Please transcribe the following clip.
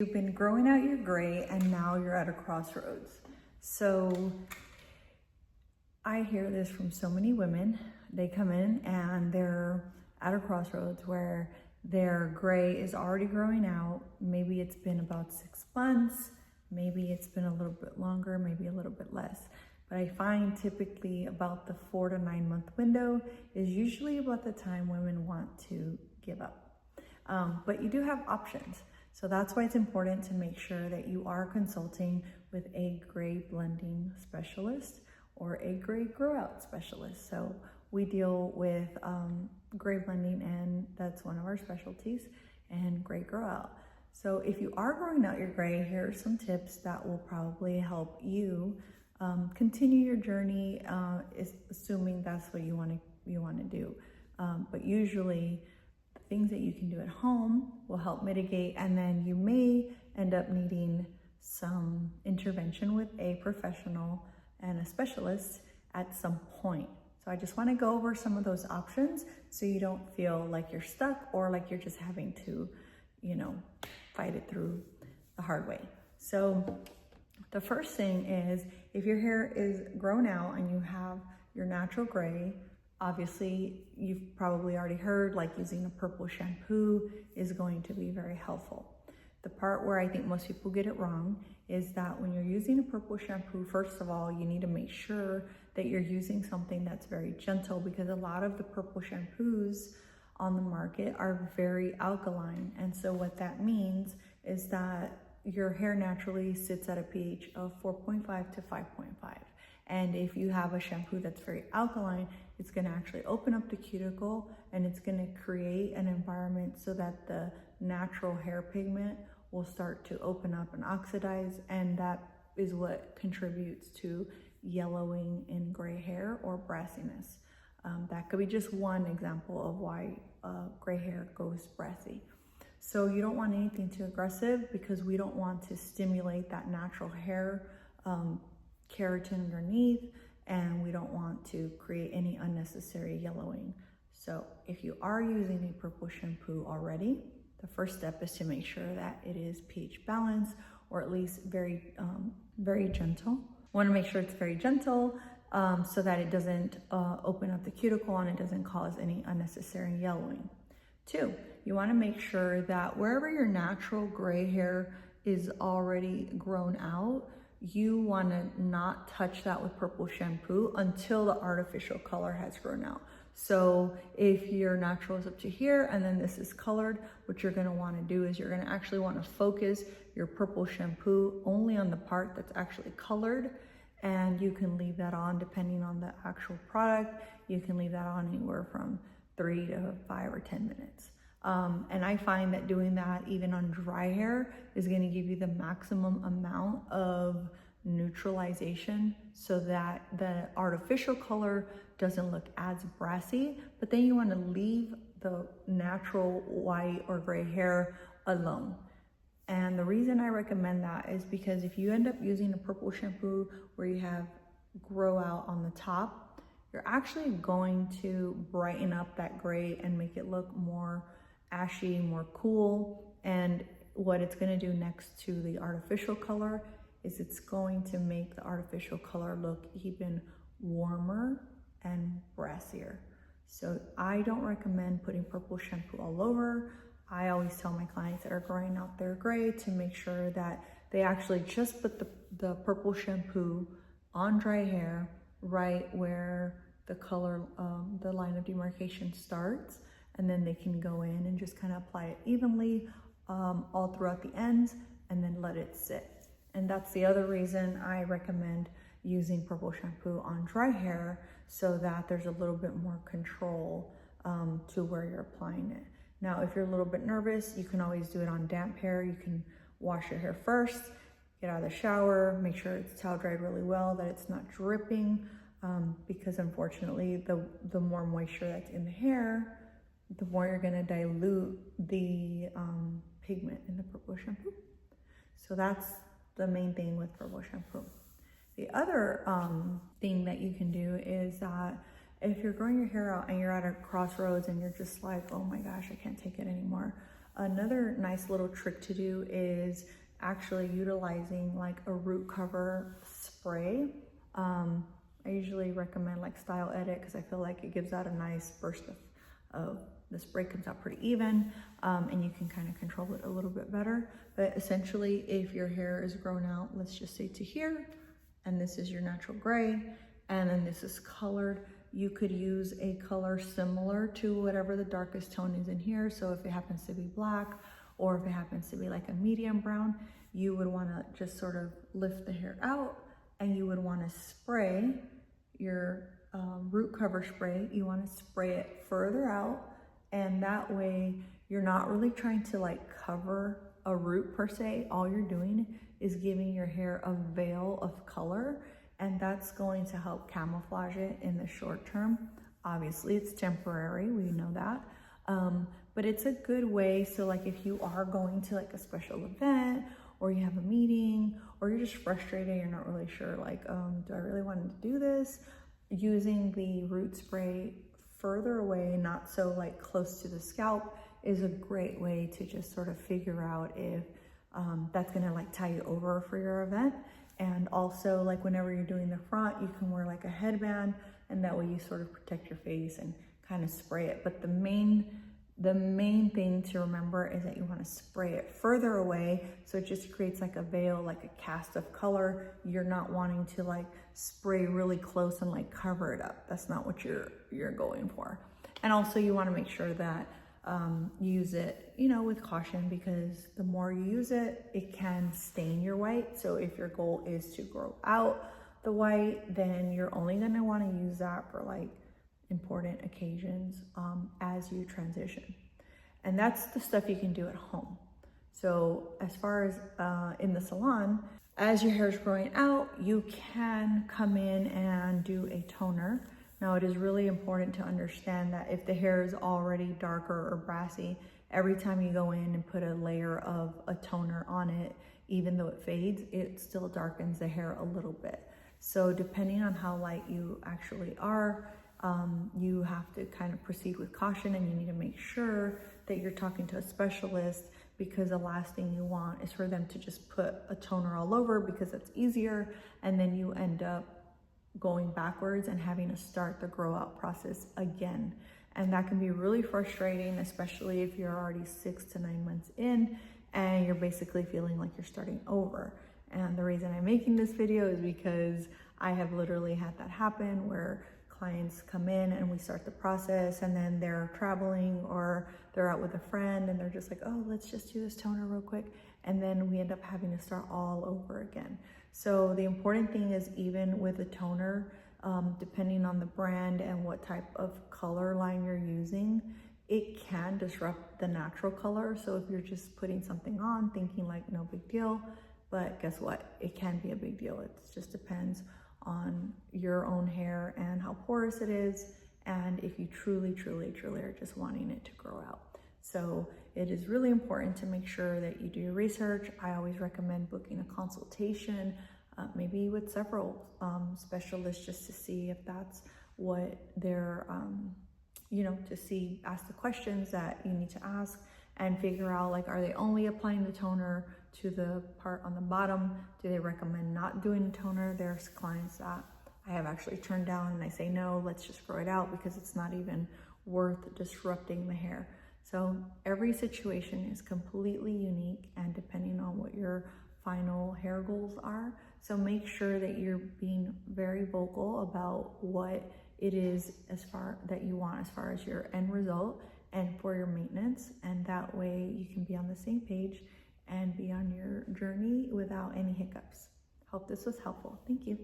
You've been growing out your gray and now you're at a crossroads. So I hear this from so many women. They come in and they're at a crossroads where their gray is already growing out. Maybe it's been about 6 months, maybe it's been a little bit longer, maybe a little bit less. But I find typically about the 4 to 9 month window is usually about the time women want to give up. But you do have options. So that's why it's important to make sure that you are consulting with a gray blending specialist or a gray grow out specialist. So we deal with gray blending, and that's one of our specialties, and gray grow out. So if you are growing out your gray, here are some tips that will probably help you continue your journey, assuming that's what you want to do. But usually things that you can do at home will help mitigate, and then you may end up needing some intervention with a professional and a specialist at some point. So I just want to go over some of those options so you don't feel like you're stuck or like you're just having to, fight it through the hard way. So the first thing is, if your hair is grown out and you have your natural gray, obviously, you've probably already heard like using a purple shampoo is going to be very helpful. The part where I think most people get it wrong is that when you're using a purple shampoo, first of all, you need to make sure that you're using something that's very gentle, because a lot of the purple shampoos on the market are very alkaline. And so what that means is that your hair naturally sits at a pH of 4.5 to 5.5. And if you have a shampoo that's very alkaline, it's going to actually open up the cuticle, and it's going to create an environment so that the natural hair pigment will start to open up and oxidize, and that is what contributes to yellowing in gray hair or brassiness. That could be just one example of why gray hair goes brassy. So you don't want anything too aggressive, because we don't want to stimulate that natural hair keratin underneath, and we don't want to create any unnecessary yellowing. So if you are using a purple shampoo already, the first step is to make sure that it is pH balanced, or at least very gentle. Want to make sure it's very gentle so that it doesn't open up the cuticle and it doesn't cause any unnecessary yellowing. 2, you want to make sure that wherever your natural gray hair is already grown out, you want to not touch that with purple shampoo until the artificial color has grown out. So if your natural is up to here and then this is colored, what you're going to want to do is you're going to actually want to focus your purple shampoo only on the part that's actually colored, and you can leave that on depending on the actual product. You can leave that on anywhere from 3 to 5 or 10 minutes. And I find that doing that even on dry hair is going to give you the maximum amount of neutralization, so that the artificial color doesn't look as brassy, but then you want to leave the natural white or gray hair alone. And the reason I recommend that is because if you end up using a purple shampoo where you have grow out on the top, you're actually going to brighten up that gray and make it look more ashy, more cool. And what it's going to do next to the artificial color is it's going to make the artificial color look even warmer and brassier. So I don't recommend putting purple shampoo all over. I always tell my clients that are growing out their gray to make sure that they actually just put the purple shampoo on dry hair right where the color, the line of demarcation starts, and then they can go in and just kind of apply it evenly all throughout the ends, and then let it sit. And that's the other reason I recommend using purple shampoo on dry hair, so that there's a little bit more control to where you're applying it. Now, if you're a little bit nervous, you can always do it on damp hair. You can wash your hair first, get out of the shower, make sure it's towel dried really well, that it's not dripping, because unfortunately, the more moisture that's in the hair, the more you're gonna dilute the pigment in the purple shampoo. So that's the main thing with purple shampoo. The other thing that you can do is that if you're growing your hair out and you're at a crossroads and you're just like, oh my gosh, I can't take it anymore, Another nice little trick to do is actually utilizing like a root cover spray. I usually recommend like Style Edit because I feel like it gives out a nice burst of the spray comes out pretty even, and you can kind of control it a little bit better. But essentially, if your hair is grown out, let's just say to here, and this is your natural gray, and then this is colored, you could use a color similar to whatever the darkest tone is in here. So if it happens to be black, or if it happens to be like a medium brown, you would want to just sort of lift the hair out, and you would want to spray your root cover spray. You want to spray it further out, and that way you're not really trying to like cover a root per se. All you're doing is giving your hair a veil of color, and that's going to help camouflage it in the short term. Obviously it's temporary, we know that, but it's a good way. So like if you are going to like a special event, or you have a meeting, or you're just frustrated, you're not really sure like, do I really want to do this? Using the root spray further away, not so like close to the scalp, is a great way to just sort of figure out if that's gonna like tie you over for your event. And also like whenever you're doing the front, you can wear like a headband, and that way you sort of protect your face and kind of spray it. But the main thing to remember is that you want to spray it further away, so it just creates like a veil, like a cast of color. You're not wanting to like spray really close and like cover it up. That's not what you're going for. And also you want to make sure that you use it, you know, with caution, because the more you use it, it can stain your white. So if your goal is to grow out the white, then you're only going to want to use that for like important occasions as you transition. And that's the stuff you can do at home. So as far as in the salon, as your hair is growing out, you can come in and do a toner. Now it is really important to understand that if the hair is already darker or brassy, every time you go in and put a layer of a toner on it, even though it fades, it still darkens the hair a little bit. So depending on how light you actually are, you have to kind of proceed with caution, and you need to make sure that you're talking to a specialist, because the last thing you want is for them to just put a toner all over because it's easier, and then you end up going backwards and having to start the grow out process again. And that can be really frustrating, especially if you're already 6 to 9 months in and you're basically feeling like you're starting over. And the reason I'm making this video is because I have literally had that happen, where clients come in and we start the process, and then they're traveling or they're out with a friend and they're just like, oh, let's just do this toner real quick. And then we end up having to start all over again. So the important thing is, even with a toner, depending on the brand and what type of color line you're using, it can disrupt the natural color. So if you're just putting something on thinking like no big deal, but guess what? It can be a big deal. It just depends on your own hair and how porous it is, and if you truly are just wanting it to grow out. So it is really important to make sure that you do your research. I always recommend booking a consultation, maybe with several specialists, just to see if that's what they're, ask the questions that you need to ask, and figure out like, are they only applying the toner to the part on the bottom? Do they recommend not doing toner? There's clients that I have actually turned down and I say, no, let's just grow it out because it's not even worth disrupting the hair. So every situation is completely unique, and depending on what your final hair goals are. So make sure that you're being very vocal about what it is that you want as far as your end result and for your maintenance, and that way you can be on the same page and be on your journey without any hiccups. Hope this was helpful. Thank you.